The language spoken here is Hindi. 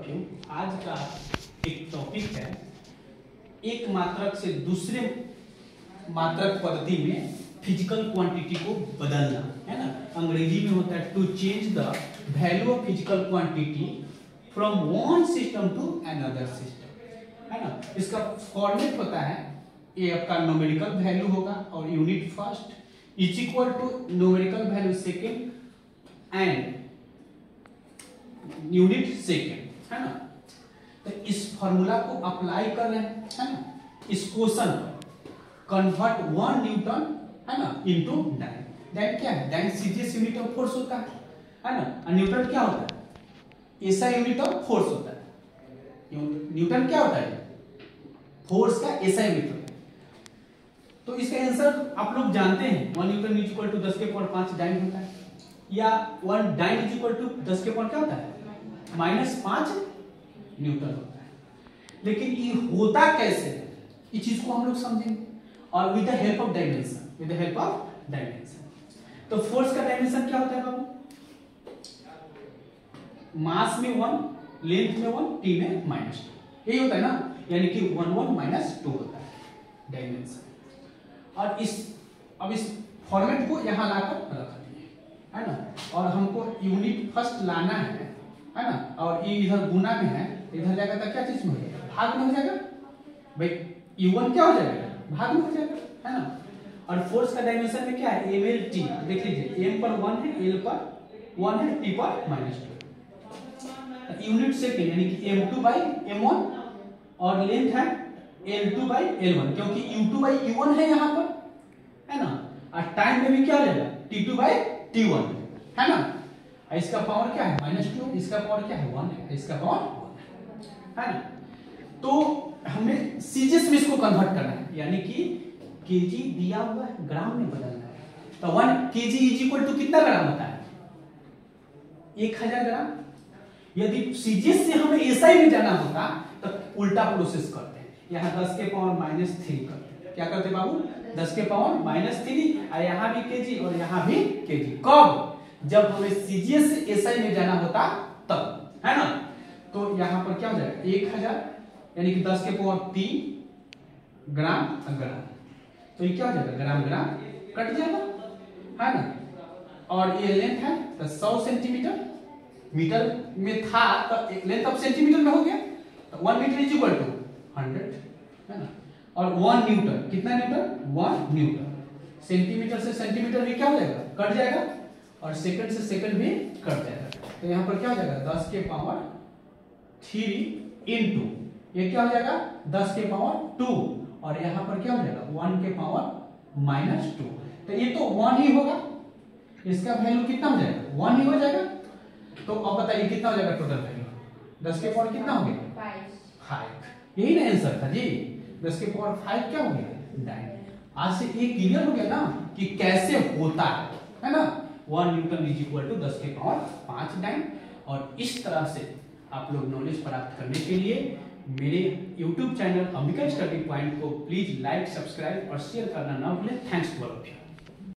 Of you. आज का एक टॉपिक है एक मात्रक से दूसरे मात्रक पद्धति में फिजिकल क्वांटिटी को बदलना, है ना। अंग्रेजी में होता है to change the value of physical quantity from one system to another system, है ना। इसका फॉर्मेट होता है, ये आपका न्यूमेरिकल वैल्यू होगा और unit first is equal to numerical value second and unit second, है ना। तो इस फॉर्मूला को अप्लाई कर रहे हैं, है ना, इस क्वेश्चन पर कन्वर्ट 1 न्यूटन, है ना, इनटू डाइन। डाइन क्या है? Dyne CGS unit of force होता है ना। और न्यूटन क्या होता है? ऐसा यूनिट ऑफ फोर्स होता है। न्यूटन क्या होता है? फोर्स का ऐसा यूनिट होता है। तो इसका आंसर आप लोग जानते हैं, 1 न्यूटन इज इक्वल टू 10 के पावर 5 डाइन होता है, या 1 डाइन इज इक्वल टू 10 के पावर क्या होता है? -5 न्यूटन होता है। लेकिन ये होता कैसे है, इस चीज को हम लोग समझेंगे और with the help of dimension, with the help of dimension. तो फोर्स का डायमेंशन क्या होता है बाबू? मास में 1, लेंथ में 1, टी में -2, यही होता है ना। यानी कि 1 1 -2 होता है डायमेंशन। और अब इस फॉर्मेट को यहां लाकर रख दिए, है ना। और हमको यूनिट फर्स्ट लाना है ना। और ये इधर गुना में है, इधर जाएगा तो क्या चीज में हो जाएगा? भाग में हो जाएगा भाई। U1 क्या हो जाएगा? भाग में हो जाएगा, है ना। और फोर्स का डायमेंशन में क्या है? mlt। देख लीजिए, m पर 1 है, l पर 1 है, t पर -2। यूनिट सेकेंड यानी कि m2/m1 और लेंथ है l2/l1, क्योंकि u2/u1 है यहाँ पर, है ना। और टाइम में भी क्या हो जाएगा? t2/t1, है ना। इसका पावर क्या है? -2, इसका पावर क्या है? 1 है, इसका पावर 1 है ना। तो हमें सीजीएस में इसको कन्वर्ट करना है, यानी कि केजी दिया हुआ है, ग्राम में बदलना है। तो 1 केजी इज इक्वल टू कितना ग्राम होता है? 1000 ग्राम। यदि सीजीएस से हमें एसआई में जाना होता तो उल्टा प्रोसेस करते हैं, यहाँ 10 के पावर -3 करते हैं। क्या करते बाबू? 10 के पावर -3, और यहाँ भी केजी और यहाँ भी केजी। कब? जब हमें सीजीएस से एसआई में जाना होता तब, है ना। तो यहाँ पर क्या हो जाएगा? 1000 यानी कि 10 के पावर 3 ग्राम ग्राम। तो ये क्या हो जाएगा? ग्राम ग्राम कट जाएगा, है ना। और ये लेंथ है तो 100 सेंटीमीटर, मीटर में था तो लेंथ अब सेंटीमीटर में हो गया, तो 1 मीटर इज इक्वल टू 100, है ना। और 1 न्यूटन, कितना न्यूटन? 1 न्यूटन। सेंटीमीटर से सेंटीमीटर भी क्या हो जाएगा? कट जाएगा, और सेकंड से सेकंड भी कट जाएगा। तो यहाँ पर क्या हो जाएगा? 10 के पावर 3 इंटू ये क्या हो जाएगा? 10 के पावर 2, और यहाँ पर क्या हो जाएगा? 1 के पावर -2। तो ये तो 1 ही होगा, इसका वैल्यू कितना हो जाएगा? 1 ही हो जाएगा। तो अब बताइए कितना हो जाएगा टोटल वैल्यू? 10 के पावर कितना हो गया? 5। यही ना आंसर था जी। 10 के पावर 5 क्या हो गया? 9। आज से ये क्लियर हो गया ना कि कैसे होता है ना। 1 न्यूटन इज इक्वल टू 10 के पावर 5 डाइन। और इस तरह से आप लोग नॉलेज प्राप्त करने के लिए मेरे YouTube channel Ambika study point को प्लीज लाइक, सब्सक्राइब और शेयर करना ना भूलें। Thanks for watching.